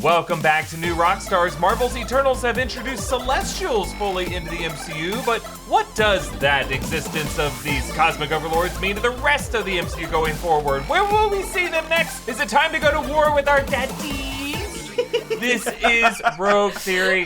Welcome back to New Rockstars. Marvel's Eternals have introduced Celestials fully into the MCU, but what does that existence of these cosmic overlords mean to the rest of the MCU going forward? Where will we see them next? Is it time to go to war with our daddies? This is Rogue Theory.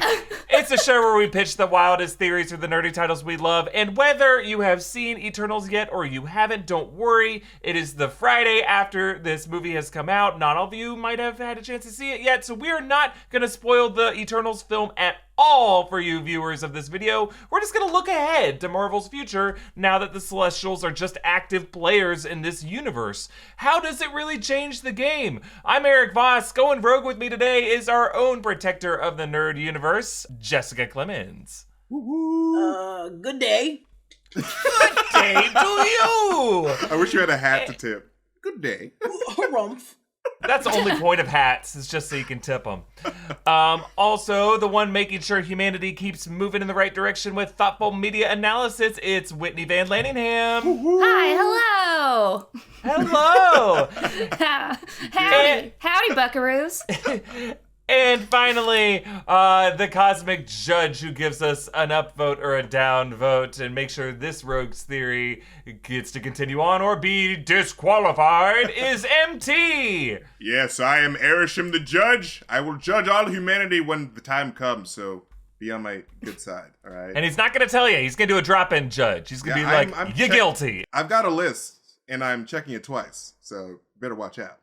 It's a show where we pitch the wildest theories for the nerdy titles we love, and whether you have seen Eternals yet or you haven't, don't worry. It is the Friday after this movie has come out. Not all of you might have had a chance to see it yet, so we're not going to spoil the Eternals film at all for you viewers of this video. We're just going to look ahead to Marvel's future now that the Celestials are just active players in this universe. How does it really change the game? I'm Erik Voss. Going rogue with me today is our own protector of the nerd universe, Jessica Clemons. Good day. Good day to you! I wish you had a hat to tip. Good day. Harumph. That's the only point of hats, is just so you can tip them. Also, the one making sure humanity keeps moving in the right direction with thoughtful media analysis, it's Whitney Van Laningham. Hi, hello. Hello. Howdy, buckaroos. And finally, the cosmic judge who gives us an upvote or a downvote and make sure this rogue's theory gets to continue on or be disqualified is MT. Yes, I am Erisham the judge. I will judge all humanity when the time comes, so be on my good side, all right? And he's not going to tell you. He's going to do a drop-in judge. He's going to be like, you're guilty. I've got a list, and I'm checking it twice, so better watch out.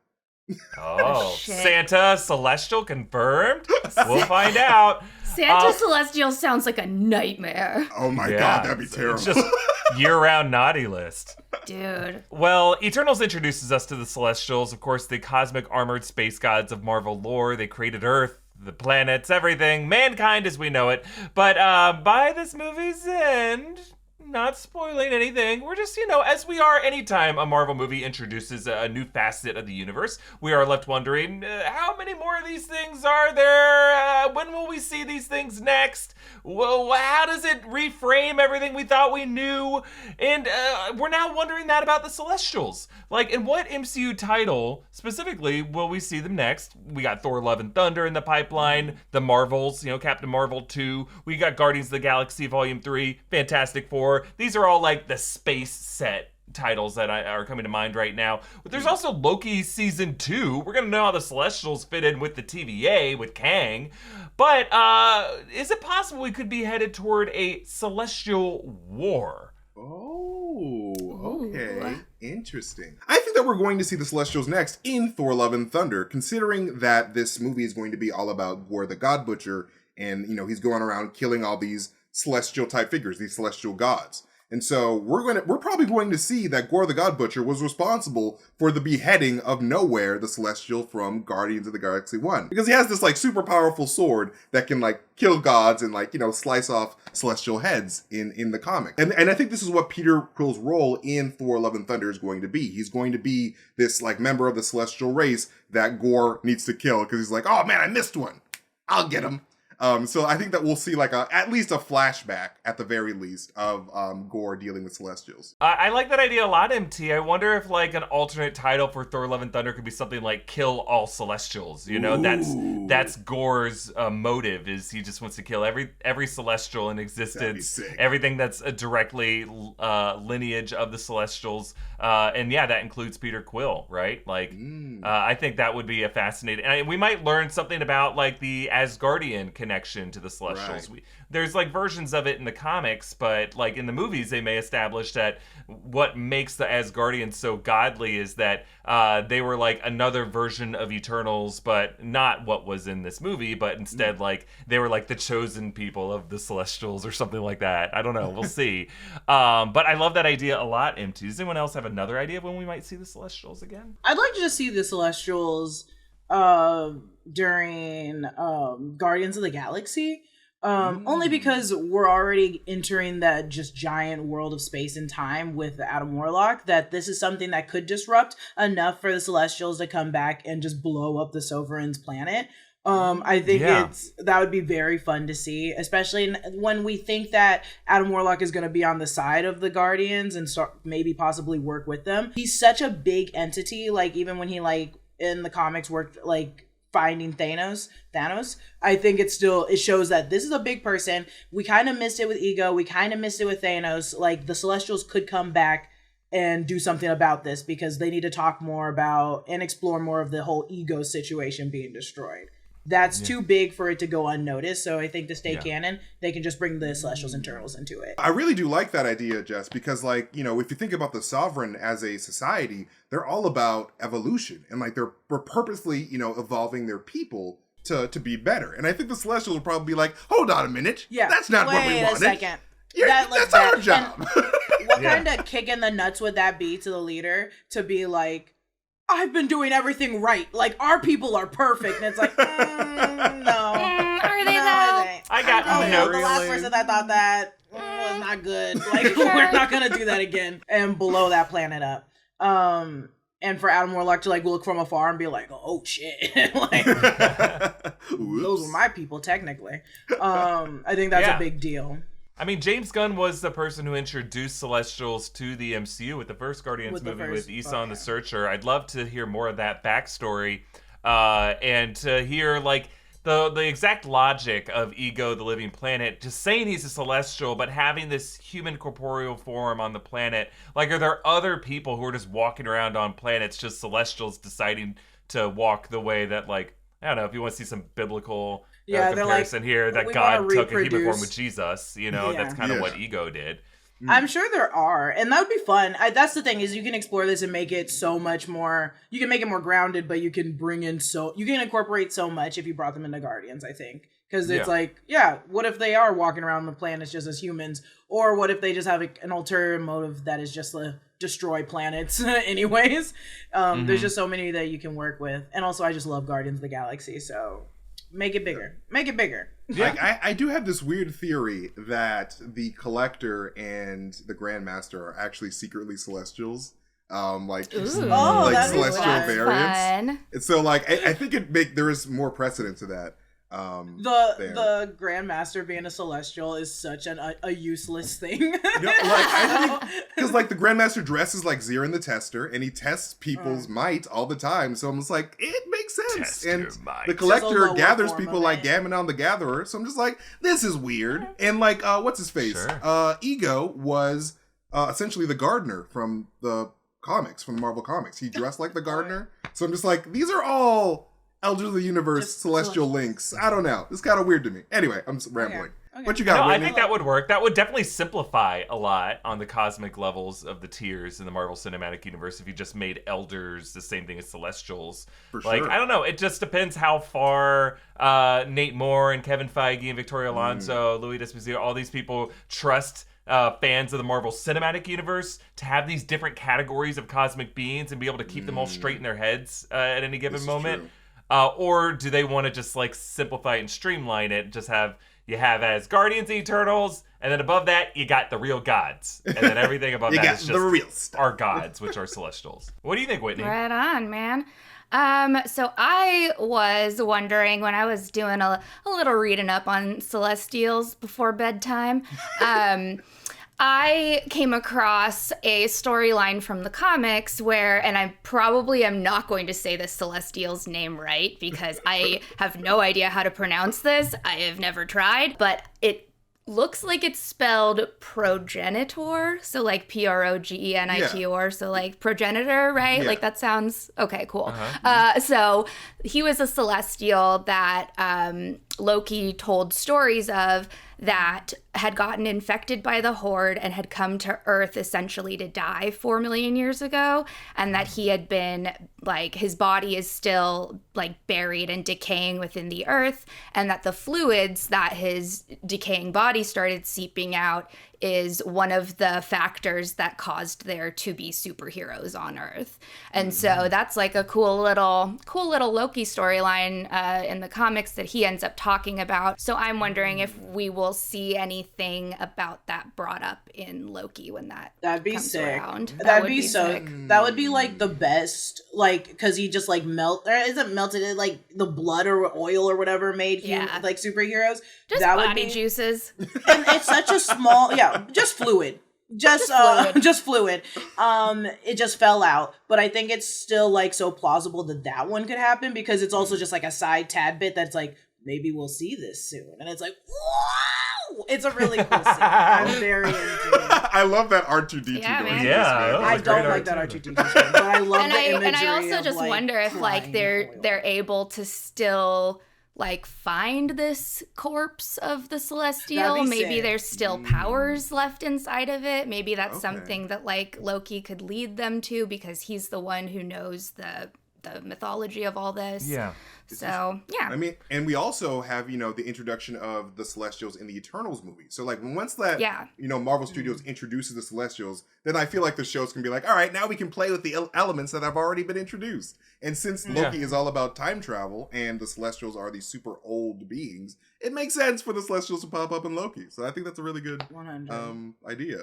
Oh, Santa Celestial confirmed? We'll find out. Santa Celestial sounds like a nightmare. Oh my God, that'd be terrible. It's just year-round naughty list. Dude. Well, Eternals introduces us to the Celestials, of course, the cosmic armored space gods of Marvel lore. They created Earth, the planets, everything, mankind as we know it. But by this movie's end, not spoiling anything, we're just, as we are anytime a Marvel movie introduces a new facet of the universe, we are left wondering, how many more of these things are there? When will we see these things next? Well, how does it reframe everything we thought we knew? And we're now wondering that about the Celestials. Like, in what MCU title, specifically, will we see them next? We got Thor Love and Thunder in the pipeline, the Marvels, Captain Marvel 2, we got Guardians of the Galaxy Volume 3, Fantastic Four. These are all like the space set titles that are coming to mind right now. But there's also Loki Season 2. We're going to know how the Celestials fit in with the TVA, with Kang. But is it possible we could be headed toward a celestial war? Oh, okay. Interesting. I think that we're going to see the Celestials next in Thor Love and Thunder, considering that this movie is going to be all about Gore the God Butcher, and, he's going around killing all these celestial type figures, these celestial gods. And so we're probably going to see that Gore the God Butcher was responsible for the beheading of Nowhere, the Celestial from Guardians of the Galaxy 1. Because he has this super powerful sword that can kill gods and slice off celestial heads in the comic. And I think this is what Peter Quill's role in Thor Love and Thunder is going to be. He's going to be this member of the celestial race that Gore needs to kill because he's like, oh man, I missed one. I'll get him. So I think that we'll see at least a flashback at the very least of Gore dealing with Celestials. I like that idea a lot, MT. I wonder if an alternate title for Thor Love and Thunder could be something like Kill All Celestials. That's Gore's motive, is he just wants to kill every Celestial in existence, everything that's a directly lineage of the Celestials. And yeah, that includes Peter Quill, right? I think that would be a fascinating, and we might learn something about the Asgardian connection to the Celestials. Right. There's versions of it in the comics, but in the movies they may establish that what makes the Asgardians so godly is that they were another version of Eternals, but not what was in this movie, but instead they were the chosen people of the Celestials or something like that. I don't know, we'll see. But I love that idea a lot, MT. Does anyone else have another idea of when we might see the Celestials again? I'd like to just see the Celestials during Guardians of the Galaxy. Only because we're already entering that just giant world of space and time with Adam Warlock, that this is something that could disrupt enough for the Celestials to come back and just blow up the Sovereign's planet. I think that would be very fun to see, especially when we think that Adam Warlock is going to be on the side of the Guardians and start maybe possibly work with them. He's such a big entity, even when he in the comics worked finding Thanos, I think it shows that this is a big person. We kind of missed it with Ego. We kind of missed it with Thanos. Like, the Celestials could come back and do something about this because they need to talk more about and explore more of the whole Ego situation being destroyed. That's too big for it to go unnoticed. So I think to stay canon, they can just bring the Celestials and Turtles into it. I really do like that idea, Jess, because, like, you know, if you think about the Sovereign as a society, they're all about evolution. And, like, they're purposely, you know, evolving their people to be better. And I think the Celestials will probably be like, hold on a minute. Yeah. That's not what we wanted. Wait a second. Yeah, that's our job. What kind of kick in the nuts would that be to the leader to be like, I've been doing everything right. Like, our people are perfect. And it's like, no. Are they though? I got no. The last person that thought that was not good. Like, we're not going to do that again and blow that planet up. And for Adam Warlock to, like, look from afar and be like, oh, shit. Like, those were my people, technically. I think that's a big deal. I mean, James Gunn was the person who introduced Celestials to the MCU with the first Guardians movie with Eson the Searcher. I'd love to hear more of that backstory and to hear, like, the exact logic of Ego, the living planet, just saying he's a Celestial, but having this human corporeal form on the planet. Like, are there other people who are just walking around on planets, just Celestials deciding to walk the way that, like, I don't know, if you want to see some biblical comparison here, that God took a human form with Jesus, you know, that's kind of what Ego did. I'm sure there are, and that would be fun. That's the thing, is you can explore this and make it so much more, you can make it more grounded, but you can bring in you can incorporate so much if you brought them into Guardians, I think. Because it's like, what if they are walking around the planet just as humans? Or what if they just have an ulterior motive that is just to destroy planets anyways? There's just so many that you can work with. And also, I just love Guardians of the Galaxy, so make it bigger. Make it bigger. Like, I do have this weird theory that the Collector and the Grandmaster are actually secretly Celestials. Celestial variants. Fun. And so, like, I think there is more precedent to that. The Grandmaster being a Celestial is such a useless thing. Because like the Grandmaster dresses like Zirin the Tester, and he tests people's might all the time. So I'm just like, it makes sense. Test and your might. the Collector gathers people like Gammonon the Gatherer. So I'm just like, this is weird. And like, what's his face? Sure. Ego was essentially the gardener from the comics, from the Marvel comics. He dressed like the gardener. So I'm just like, these are all Elders of the Universe, celestial links. I don't know. It's kind of weird to me. Anyway, I'm rambling. Okay. What you got, No, Whitney? I think that would work. That would definitely simplify a lot on the cosmic levels of the tiers in the Marvel Cinematic Universe if you just made Elders the same thing as Celestials. For like, sure. I don't know. It just depends how far Nate Moore and Kevin Feige and Victoria Alonso, Louis D'Esposito, all these people trust fans of the Marvel Cinematic Universe to have these different categories of cosmic beings and be able to keep them all straight in their heads at any given moment. True. Or do they want to just like simplify and streamline it? Just have as Guardians and Eternals, and then above that you got the real gods, and then everything above that is just the real stuff. Our gods, which are Celestials. What do you think, Whitney? Right on, man. So I was wondering when I was doing a little reading up on Celestials before bedtime. I came across a storyline from the comics where, and I probably am not going to say the Celestial's name right because I have no idea how to pronounce this. I have never tried, but it looks like it's spelled progenitor. So like Progenitor. So like progenitor, right? Yeah. Like that sounds okay, cool. So he was a Celestial that Loki told stories of that had gotten infected by the Horde and had come to Earth essentially to die 4 million years ago, and that he had been, like, his body is still, like, buried and decaying within the Earth, and that the fluids that his decaying body started seeping out is one of the factors that caused there to be superheroes on Earth. And so that's like a cool little Loki storyline in the comics that he ends up talking about. So I'm wondering if we will see anything about that brought up in Loki when that'd be comes sick. around. That'd be so sick. That would be like the best, like, because he just like isn't melted in like the blood or oil or whatever made like superheroes. Just that body would be juices. And it's such a small, just fluid. just fluid. It just fell out, but I think it's still like so plausible that one could happen because it's also just like a side tad bit that's like maybe we'll see this soon, and it's like wow, it's a really cool scene. I'm very into it. I love that R2D2. Yeah, I don't like that R2D2, but I love the imagery. And I also of, just like, wonder if like flying they're able to still like find this corpse of the Celestial. Maybe sick. there's still powers left inside of it. Maybe that's something that like Loki could lead them to because he's the one who knows the mythology of all this. Yeah. So, yeah. I mean, and we also have, the introduction of the Celestials in the Eternals movie. So, like, once that, Marvel Studios introduces the Celestials, then I feel like the shows can be like, all right, now we can play with the elements that have already been introduced. And since Loki is all about time travel and the Celestials are these super old beings, it makes sense for the Celestials to pop up in Loki. So I think that's a really good idea.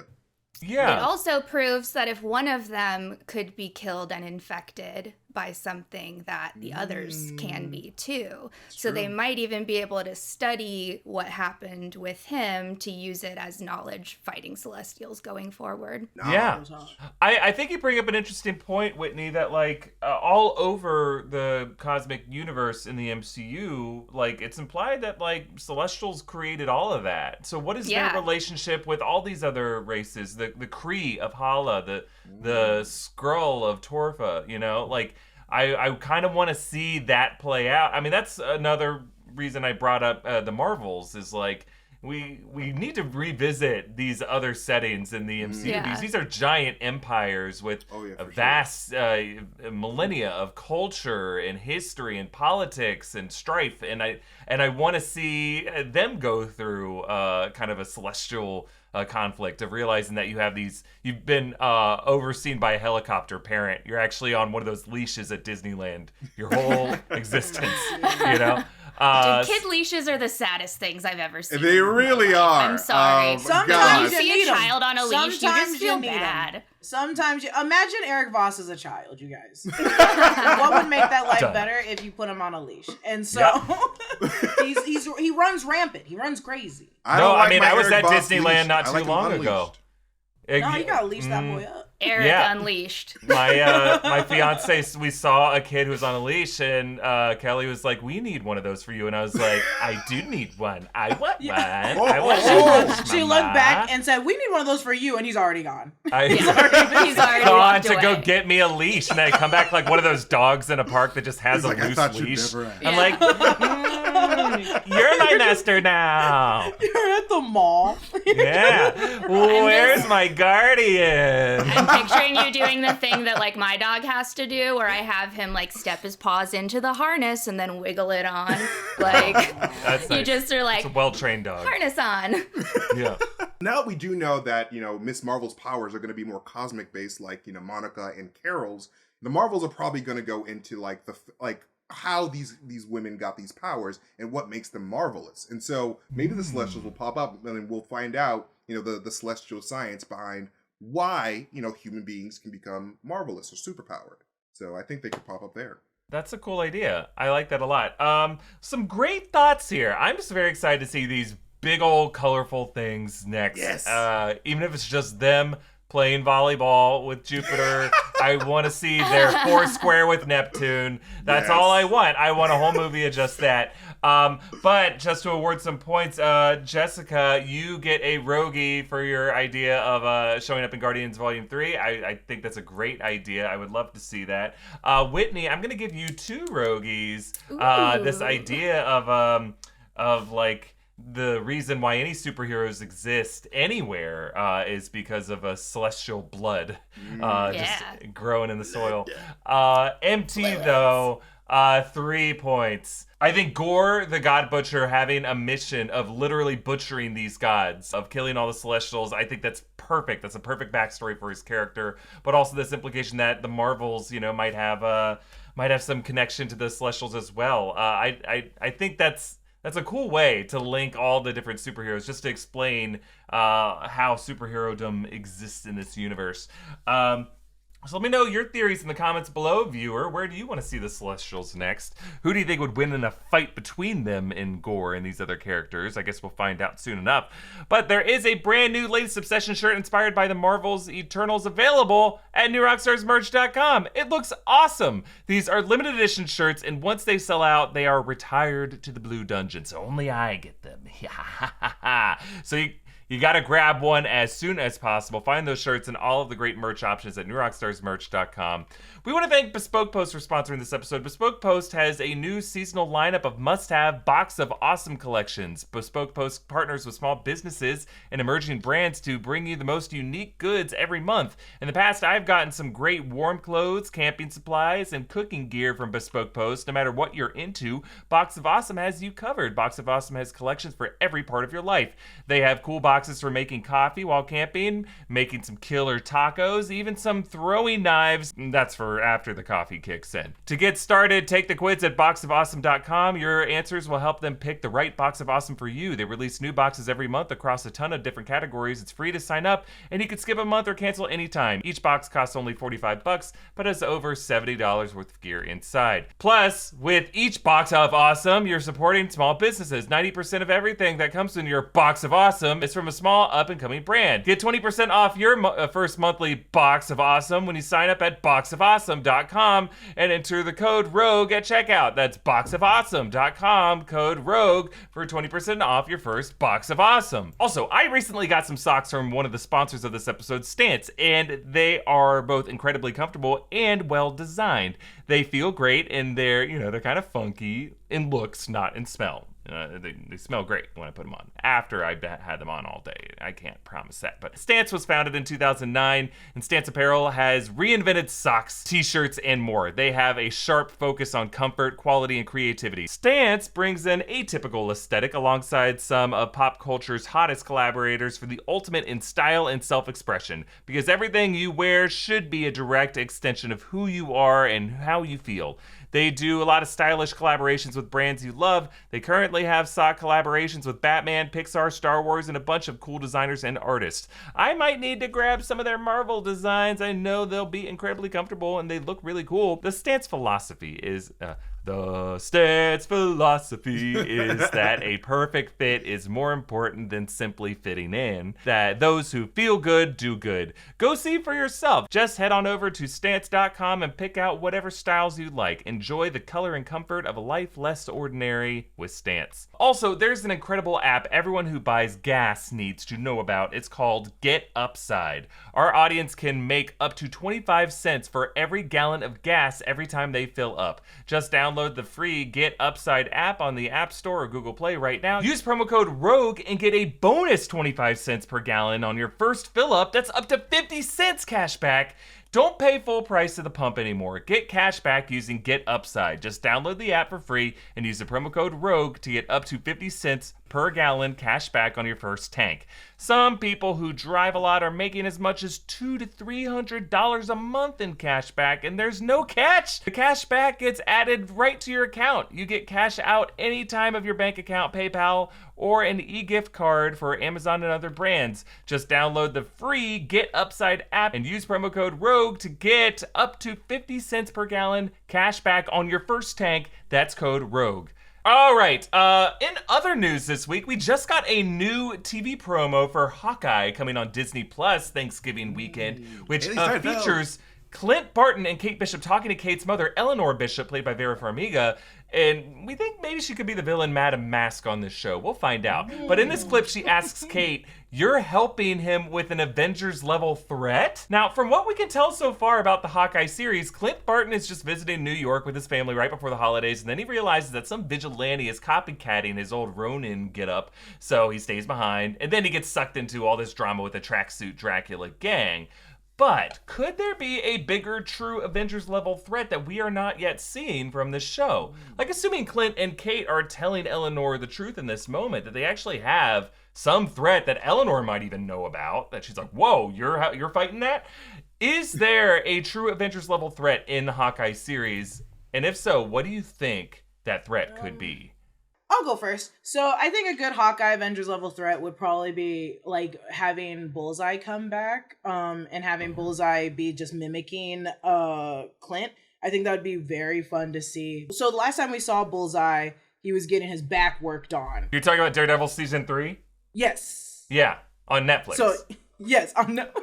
Yeah. It also proves that if one of them could be killed and infected by something, that the others can be too. So they might even be able to study what happened with him to use it as knowledge fighting Celestials going forward. Yeah. I think you bring up an interesting point, Whitney, that like all over the cosmic universe in the MCU, like it's implied that like Celestials created all of that. So what is their relationship with all these other races? The Kree of Hala, the Skrull of Torfa, like I kind of want to see that play out. I mean, that's another reason I brought up the Marvels is like we need to revisit these other settings in the MCU because these are giant empires with a vast millennia of culture and history and politics and strife, and I want to see them go through kind of a celestial conflict of realizing that you've been overseen by a helicopter parent. You're actually on one of those leashes at Disneyland your whole existence, Dude, kid leashes are the saddest things I've ever seen. They really are. I'm sorry. Sometimes you see a child on a leash, you just feel need bad. Sometimes imagine Erik Voss as a child, you guys. What would make that life better if you put him on a leash? And so he runs rampant. He runs crazy. I was at Disneyland not too long ago. No, you gotta leash that boy up. Eric Unleashed. My fiance, we saw a kid who was on a leash, and Kelly was like, "We need one of those for you," and I was like, "I do need one. I want one. I want one." She looked back and said, "We need one of those for you," and he's already gone. He's already gone to go get me a leash, and I come back like one of those dogs in a park that just has a loose leash. I'm like, "You're my master now. You're at the mall." Yeah. Where's my guardian? I'm picturing you doing the thing that like my dog has to do where I have him like step his paws into the harness and then wiggle it on. Like that's you nice. Just are like, it's a well-trained dog. Harness on. Yeah. Now we do know that, Miss Marvel's powers are going to be more cosmic based like, Monica and Carol's. The Marvels are probably going to go into like how these women got these powers and what makes them marvelous. And so maybe the Celestials will pop up and we'll find out, the celestial science behind why, human beings can become marvelous or superpowered. So I think they could pop up there. That's a cool idea. I like that a lot. Some great thoughts here. I'm just very excited to see these big old colorful things next. Yes. Even if it's just them playing volleyball with Jupiter. I want to see their Foursquare with Neptune. That's all I want. I want a whole movie of just that. But just to award some points, Jessica, you get a Rogie for your idea of showing up in Guardians Volume 3. I think that's a great idea. I would love to see that. Whitney, I'm going to give you 2 Rogies. This idea of like, the reason why any superheroes exist anywhere is because of a celestial blood just growing in the soil. MT, though, 3 points. I think Gore, the God Butcher, having a mission of literally butchering these gods, of killing all the Celestials, I think that's perfect. That's a perfect backstory for his character. But also this implication that the Marvels, might have some connection to the Celestials as well. I think that's a cool way to link all the different superheroes, just to explain how superherodom exists in this universe. So let me know your theories in the comments below, viewer. Where do you want to see the Celestials next? Who do you think would win in a fight between them and Gore and these other characters? I guess we'll find out soon enough. But there is a brand new latest Obsession shirt inspired by the Marvel's Eternals available at newrockstarsmerch.com. It looks awesome. These are limited edition shirts, and once they sell out, they are retired to the Blue Dungeon, so only I get them. So you gotta grab one as soon as possible. Find those shirts and all of the great merch options at newrockstarsmerch.com. We want to thank Bespoke Post for sponsoring this episode. Bespoke Post has a new seasonal lineup of must-have Box of Awesome collections. Bespoke Post partners with small businesses and emerging brands to bring you the most unique goods every month. In the past, I've gotten some great warm clothes, camping supplies, and cooking gear from Bespoke Post. No matter what you're into, Box of Awesome has you covered. Box of Awesome has collections for every part of your life. They have cool boxes for making coffee while camping, making some killer tacos, even some throwing knives. That's for after the coffee kicks in. To get started, take the quiz at boxofawesome.com. Your answers will help them pick the right Box of Awesome for you. They release new boxes every month across a ton of different categories. It's free to sign up, and you can skip a month or cancel anytime. Each box costs only $45, but has over $70 worth of gear inside. Plus, with each Box of Awesome, you're supporting small businesses. 90% of everything that comes in your Box of Awesome is from a small up-and-coming brand. Get 20% off your first monthly Box of Awesome when you sign up at boxofawesome.com and enter the code ROGUE at checkout. That's boxofawesome.com, code ROGUE for 20% off your first Box of Awesome. Also, I recently got some socks from one of the sponsors of this episode, Stance, and they are both incredibly comfortable and well designed. They feel great, and they're kind of funky in looks, not in smell. They smell great when I put them on. After I've had them on all day, I can't promise that. But Stance was founded in 2009, and Stance Apparel has reinvented socks, t-shirts, and more. They have a sharp focus on comfort, quality, and creativity. Stance brings an atypical aesthetic alongside some of pop culture's hottest collaborators for the ultimate in style and self-expression, because everything you wear should be a direct extension of who you are and how you feel. They do a lot of stylish collaborations with brands you love. They currently have sock collaborations with Batman, Pixar, Star Wars, and a bunch of cool designers and artists. I might need to grab some of their Marvel designs. I know they'll be incredibly comfortable and they look really cool. The Stance philosophy is that a perfect fit is more important than simply fitting in, that those who feel good do good. Go see for yourself. Just head on over to stance.com and pick out whatever styles you like. Enjoy the color and comfort of a life less ordinary with Stance. Also, there's an incredible app everyone who buys gas needs to know about. It's called Get Upside. Our audience can make up to 25 cents for every gallon of gas every time they fill up. Just download the free Get Upside app on the App Store or Google Play right now. Use promo code ROGUE and get a bonus 25 cents per gallon on your first fill up. That's up to 50 cents cash back. Don't pay full price at the pump anymore. Get cash back using Get Upside. Just download the app for free and use the promo code ROGUE to get up to 50 cents per gallon cash back on your first tank. Some people who drive a lot are making as much as $200 to $300 a month in cash back, and there's no catch. The cash back gets added right to your account. You get cash out any time of your bank account, PayPal, or an e-gift card for Amazon and other brands. Just download the free Get Upside app and use promo code ROGUE to get up to 50 cents per gallon cash back on your first tank. That's code ROGUE. All right, in other news this week, we just got a new TV promo for Hawkeye coming on Disney Plus Thanksgiving weekend, which features Clint Barton and Kate Bishop talking to Kate's mother, Eleanor Bishop, played by Vera Farmiga, and we think maybe she could be the villain Madame Mask on this show. We'll find out. But in this clip, she asks Kate, "You're helping him with an Avengers-level threat?" Now, from what we can tell so far about the Hawkeye series, Clint Barton is just visiting New York with his family right before the holidays, and then he realizes that some vigilante is copycatting his old Ronin getup, so he stays behind, and then he gets sucked into all this drama with the tracksuit Dracula gang. But could there be a bigger, true Avengers-level threat that we are not yet seeing from this show? Like, assuming Clint and Kate are telling Eleanor the truth in this moment, that they actually have some threat that Eleanor might even know about, that she's like, whoa, you're fighting that? Is there a true Avengers-level threat in the Hawkeye series? And if so, what do you think that threat could be? I'll go first. So I think a good Hawkeye Avengers level threat would probably be like having Bullseye come back, and having Bullseye be just mimicking Clint. I think that would be very fun to see. So the last time we saw Bullseye, he was getting his back worked on. You're talking about Daredevil season 3? Yes. Yeah, on Netflix. So yes, on Netflix.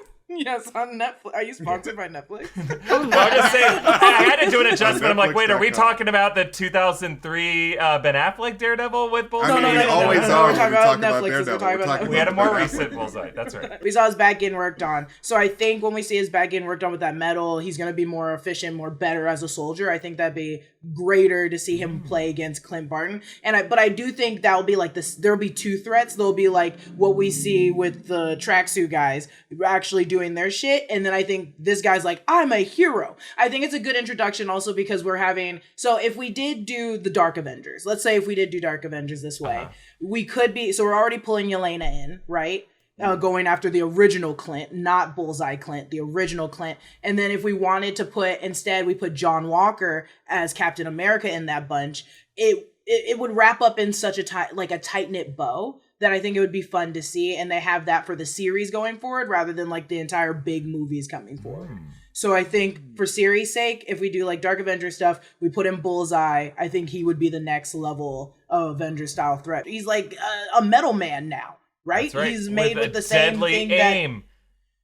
Are you sponsored by Netflix? Well, I'm just saying, I had to do an adjustment. I'm like, wait, are we talking about the 2003 Ben Affleck Daredevil with Bullseye? I mean, we always are when we talk about Daredevil. We had a more recent Bullseye. That's right. We saw his back getting worked on. So I think when we see his back getting worked on with that metal, he's going to be more efficient, more better as a soldier. I think that'd be greater to see him play against Clint Barton. But I do think that'll be like this. There'll be two threats. There'll be like what we see with the tracksuit guys actually doing their shit, and then I think this guy's like, I'm a hero. I think it's a good introduction also because we're having, so if we did do the Dark Avengers, let's say if we did do Dark Avengers this way, we could be, so we're already pulling Yelena in, right? Going after the original Clint, not Bullseye Clint, the original Clint. And then if we wanted to instead we put John Walker as Captain America in that bunch, it would wrap up in such a tight-knit bow that I think it would be fun to see, and they have that for the series going forward rather than like the entire big movies coming forward. So I think for series sake, if we do like Dark Avengers stuff, we put in Bullseye, I think he would be the next level of Avengers style threat. He's like a metal man now, right? That's right. He's made with the same thing aim.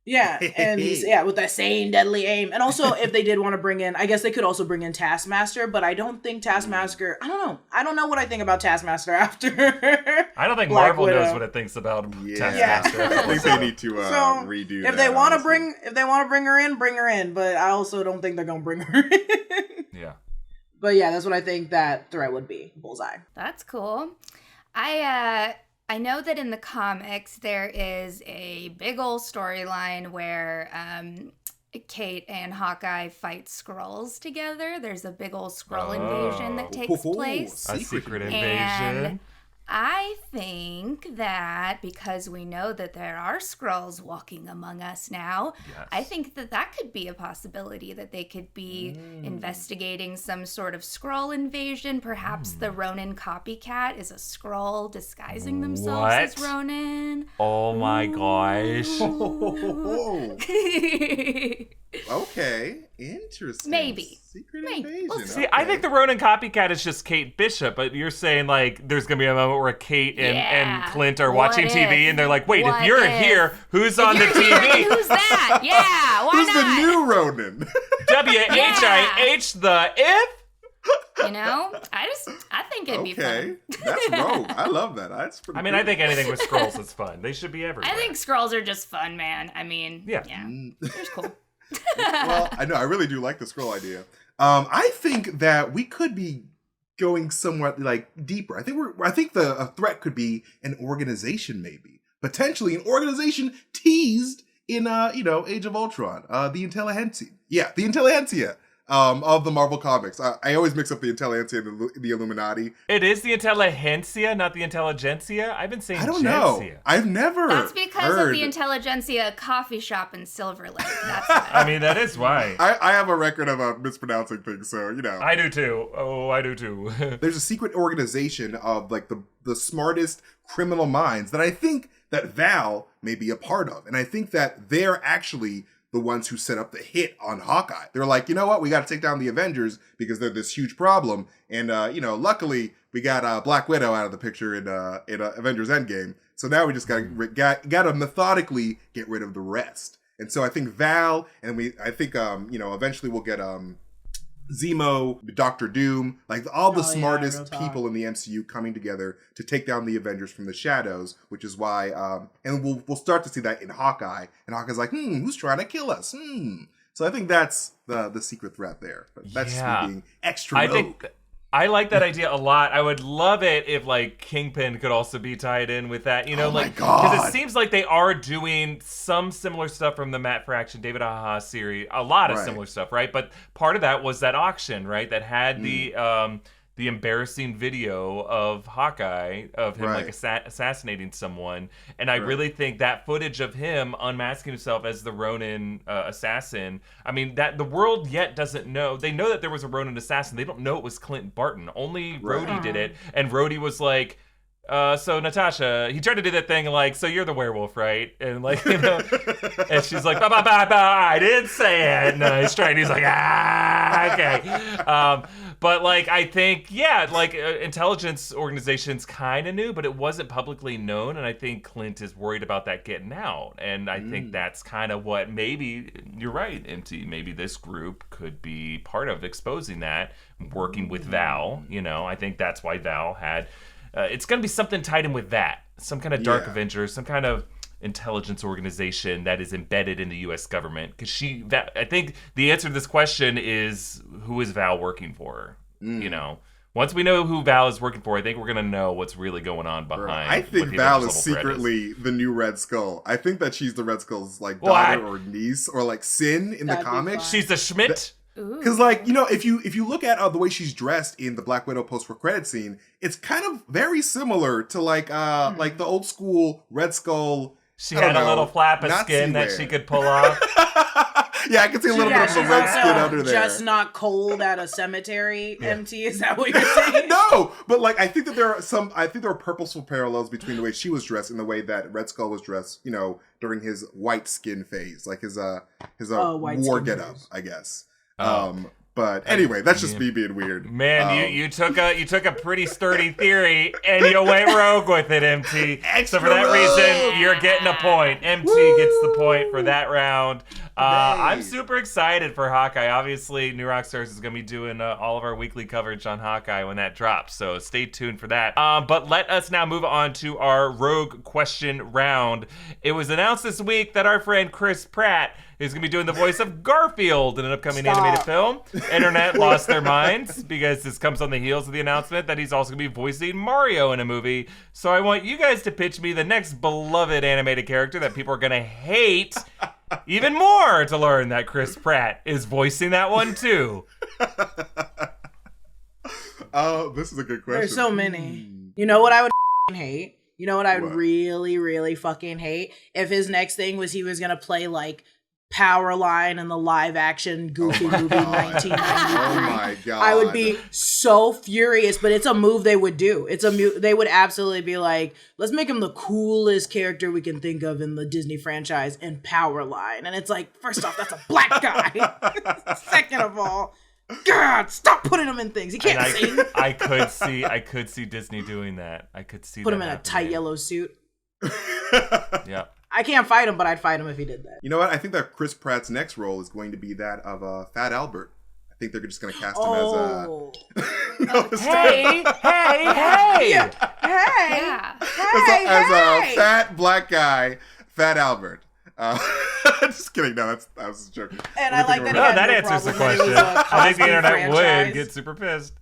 Yeah, and he's with that same deadly aim. And also, if they did want to bring in, I guess they could also bring in Taskmaster, but I don't think Taskmaster, I don't know. I don't know what I think about Taskmaster after. I don't think Marvel knows what it thinks about Taskmaster. I think they need to redo if that. They want to bring her in, but I also don't think they're going to bring her in. Yeah. But yeah, that's what I think that threat would be. Bullseye. That's cool. I know that in the comics there is a big old storyline where Kate and Hawkeye fight Skrulls together. There's a big old Skrull invasion that takes place. A secret invasion. And I think that because we know that there are Skrulls walking among us now, I think that could be a possibility, that they could be investigating some sort of Skrull invasion. Perhaps the Ronin copycat is a Skrull disguising themselves as Ronin. Oh my gosh. Okay, interesting. Maybe. Secret invasion. We'll See, I think the Ronin copycat is just Kate Bishop, but you're saying like there's gonna be a moment where Kate and Clint are watching TV and they're like, wait, if you're here, who's on the TV? Who's that? Yeah, why Who's not? the new Ronin? WHIH the if? You know, I think it'd be fun. That's rogue. I love that. That's pretty. I mean, I think anything with Skrulls is fun. They should be everywhere. I think Skrulls are just fun, man. I mean, yeah. They're cool. Well, I know. I really do like the Skrull idea. I think that we could be going somewhat like deeper. I think a threat could be an organization, maybe potentially an organization teased in Age of Ultron. The Intelligentsia. Yeah, the Intelligentsia. Of the Marvel comics. I always mix up the Intelligentsia and the Illuminati. It is the Intelligentsia, not the Intelligentsia? I've been saying I don't know. I've never That's because of the Intelligentsia coffee shop in Silver Lake. That's why. I mean, that is why. I have a record of mispronouncing things, so, I do too. Oh, I do too. There's a secret organization of, like, the smartest criminal minds that I think that Val may be a part of. And I think that they're actually the ones who set up the hit on Hawkeye. They're like, you know what? We got to take down the Avengers because they're this huge problem. And, luckily we got Black Widow out of the picture in Avengers Endgame. So now we just got to methodically get rid of the rest. And so I think Val, and eventually we'll get Zemo, Doctor Doom, like all the smartest people in the MCU coming together to take down the Avengers from the shadows, which is why, and we'll start to see that in Hawkeye, and Hawkeye's like, who's trying to kill us? So I think that's the secret threat there. But that's just me being extra rogue. I like that idea a lot. I would love it if like Kingpin could also be tied in with that, because it seems like they are doing some similar stuff from the Matt Fraction, David Aja series, a lot of similar stuff, right? But part of that was that auction, right? That had the the embarrassing video of Hawkeye, of him Right. like assassinating someone. And I really think that footage of him unmasking himself as the Ronin assassin, I mean, that the world yet doesn't know. They know that there was a Ronin assassin. They don't know it was Clint Barton. Only Rhodey did it. And Rhodey was like, so Natasha, he tried to do that thing like, so you're the werewolf, right? And like, you know, and she's like, I didn't say it. No, he's trying. He's like, okay. But like, I think, like intelligence organizations kind of knew, but it wasn't publicly known. And I think Clint is worried about that getting out. And I think that's kind of what maybe, you're right, MT, maybe this group could be part of exposing that, working with Val. You know, I think that's why Val had... it's going to be something tied in with that. Some kind of Dark Avengers, some kind of intelligence organization that is embedded in the U.S. government. Because I think the answer to this question is, who is Val working for? You know, once we know who Val is working for, I think we're going to know what's really going on behind. I think Val is secretly the new Red Skull. I think that she's the Red Skull's like daughter or niece or like Sin in the comics. She's the Schmidt. Because, like, you know, if you look at the way she's dressed in the Black Widow post-credit scene, it's kind of very similar to like the old school Red Skull. She had a little flap of skin that she could pull off. Yeah, I can see a little bit of the red skin under there. Just not cold at a cemetery. MT, is that what you're saying? No, but like I think that there are purposeful parallels between the way she was dressed and the way that Red Skull was dressed. You know, during his white skin phase, like his war getup, I guess. But anyway, that's just me being weird. Man, you took a pretty sturdy theory and you went rogue with it, MT. So for that reason, you're getting a point. MT gets the point for that round. I'm super excited for Hawkeye. Obviously, New Rockstars is going to be doing all of our weekly coverage on Hawkeye when that drops, so stay tuned for that. But let us now move on to our Rogue question round. It was announced this week that our friend Chris Pratt is going to be doing the voice of Garfield in an upcoming animated film. Internet lost their minds because this comes on the heels of the announcement that he's also going to be voicing Mario in a movie. So I want you guys to pitch me the next beloved animated character that people are going to hate even more to learn that Chris Pratt is voicing that one too. Oh, this is a good question. There's so many. You know what I would hate? You know what I would really, really fucking hate? If his next thing was he was going to play like Powerline in the live action Goofy movie 1993. Oh my god. I would be so furious, but it's a move they would do. They would absolutely be like, let's make him the coolest character we can think of in the Disney franchise in Powerline. And it's like, first off, that's a black guy. Second of all, God, stop putting him in things. He can't sing. I could see Disney doing that. I could see put him in a tight yellow suit. Yeah. I can't fight him, but I'd fight him if he did that. You know what? I think that Chris Pratt's next role is going to be that of Fat Albert. I think they're just going to cast him as Hey! Yeah. as a fat black guy, Fat Albert. Just kidding. No, that was a joke. And I like that. That answers the question. I think the internet would get super pissed.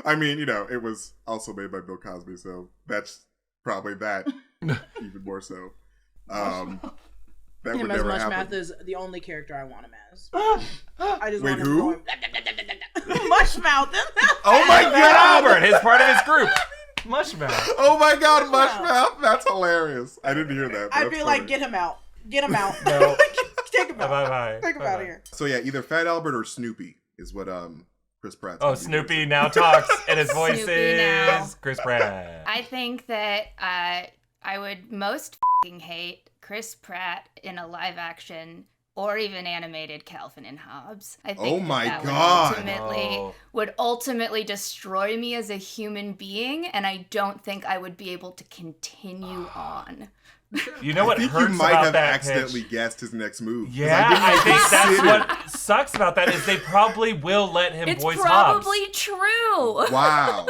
I mean, you know, it was also made by Bill Cosby, so that's probably that even more so. That would never happen. Mushmouth is the only character I want him as. I just want him who? going Mushmouth. Oh my god! Albert, his part of his group. Mushmouth. Oh my god, Mushmouth! That's hilarious. I didn't hear that. I'd be like, get him out. Get him out. No. Take him out. Bye-bye. Take him out of here. So yeah, either Fat Albert or Snoopy is what Chris Pratt. Oh, Snoopy now talks, and his voice is Chris Pratt. I think that I would most hate Chris Pratt in a live action or even animated Calvin and Hobbes. I think would ultimately destroy me as a human being, and I don't think I would be able to continue on. You know what I think hurts you might about have that accidentally pitch? Guessed his next move. Yeah, I think that's what sucks about that is they probably will let him voice Hobbes. It's probably true. Wow.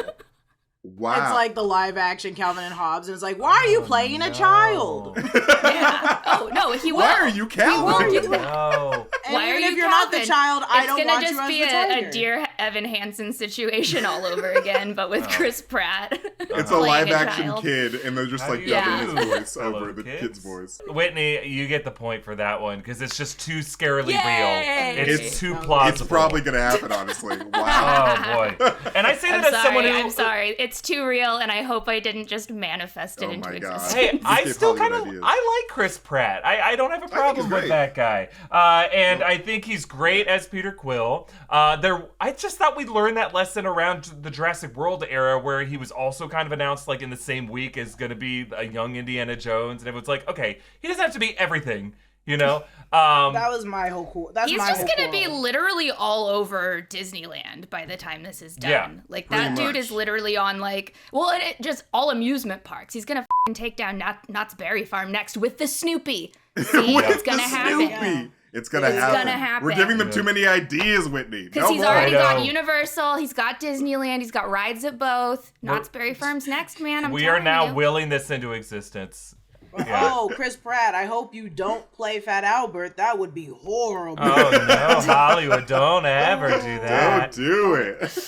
It's like the live action Calvin and Hobbes, and it's like, why are you playing a child? Yeah. Oh no, he will. Why are you Calvin? He won't do that. No. And Why are even you if you're Calvin? not the child, I don't want you as the tiger. It's gonna just be a Evan Hansen situation all over again, but with Chris Pratt. It's a playing live-action child. kid, and they're just like dubbing his voice over the kid's voice. Whitney, you get the point for that one because it's just too scarily Yay! real. It's too plausible. It's probably gonna happen, honestly. Wow. Oh boy! And I say that as someone who I'm sorry. It's too real, and I hope I didn't just manifest it into my God. existence. Hey, I Get still kind Hollywood of ideas. I like Chris Pratt. I don't have a he's problem with great. that guy, and I think he's great as Peter Quill. I just thought we'd learn that lesson around the Jurassic World era, where he was also kind of announced like in the same week as going to be a young Indiana Jones, and everyone's like, okay, he doesn't have to be everything, you know. That was my whole cool. That's He's my just whole gonna be quarrel. literally all over Disneyland by the time this is done. Yeah, like pretty that dude much. is literally on like, well, just all amusement parks. He's gonna f***ing take down Knott's Berry Farm next with the Snoopy. See, With it's gonna the happen. Snoopy. It's gonna happen. We're giving them too many ideas, Whitney. Because No he's more. already I know. got Universal, he's got Disneyland, he's got rides at both. Knott's Berry Farm's next, man. We are now willing this into existence. Yeah. Oh, Chris Pratt, I hope you don't play Fat Albert. That would be horrible. Oh no, Hollywood! Don't ever do that. Don't do it.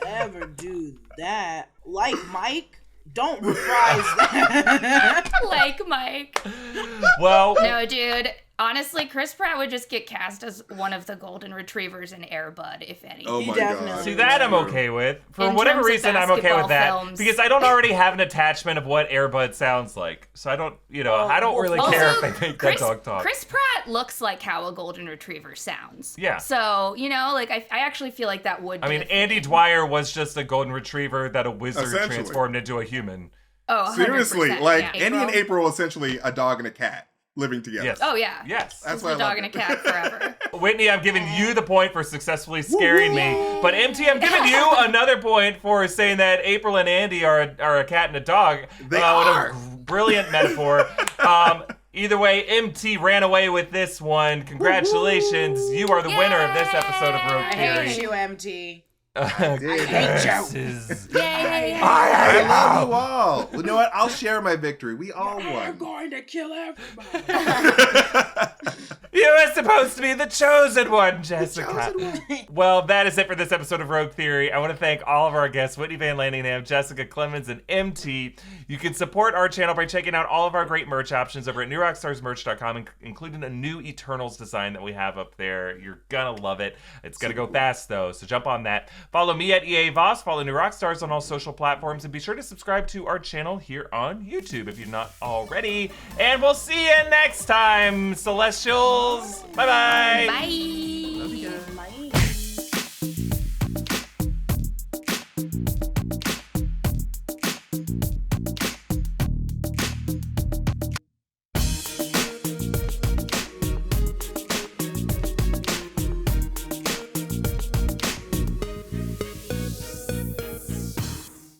Ever do that. Like Mike, don't reprise that. Like Mike. Well, No, dude. Honestly, Chris Pratt would just get cast as one of the golden retrievers in Air Bud, if any. Oh my definitely God. would. see that I'm okay with. For In whatever terms of reason, I'm okay with that basketball films. because I don't already have an attachment of what Air Bud sounds like, so I don't, I don't really Also, care if they make Chris, that dog talk. Chris Pratt looks like how a golden retriever sounds. Yeah. So, like I actually feel like that would I be mean, a Andy thing. Dwyer was just a golden retriever that a wizard Essentially. transformed into a human. Oh, 100%. Seriously, like Yeah, Andy and April essentially a dog and a cat living together. Yes. Oh, yeah. Yes. That's It's why a I dog love and a it. cat forever. Whitney, I'm giving you the point for successfully scaring me. But MT, I'm giving you another point for saying that April and Andy are a cat and a dog. They What are. a brilliant metaphor. Either way, MT ran away with this one. Congratulations. You are the winner of this episode of Rogue I Theory. hate you, MT. Did. hate you. Curses. Yay! I love you all. You know what? I'll share my victory. We all I'm won. going to kill everybody. You were supposed to be the chosen one, Jessica. Chosen one. Well, that is it for this episode of Rogue Theory. I want to thank all of our guests, Whitney Van Laningham, Jessica Clemons, and MT. You can support our channel by checking out all of our great merch options over at newrockstarsmerch.com, including a new Eternals design that we have up there. You're gonna love it. It's gonna go fast, though, so jump on that. Follow me at EA Voss, follow New Rockstars on all social platforms, and be sure to subscribe to our channel here on YouTube if you're not already. And we'll see you next time, Celestials. Bye-bye. Bye.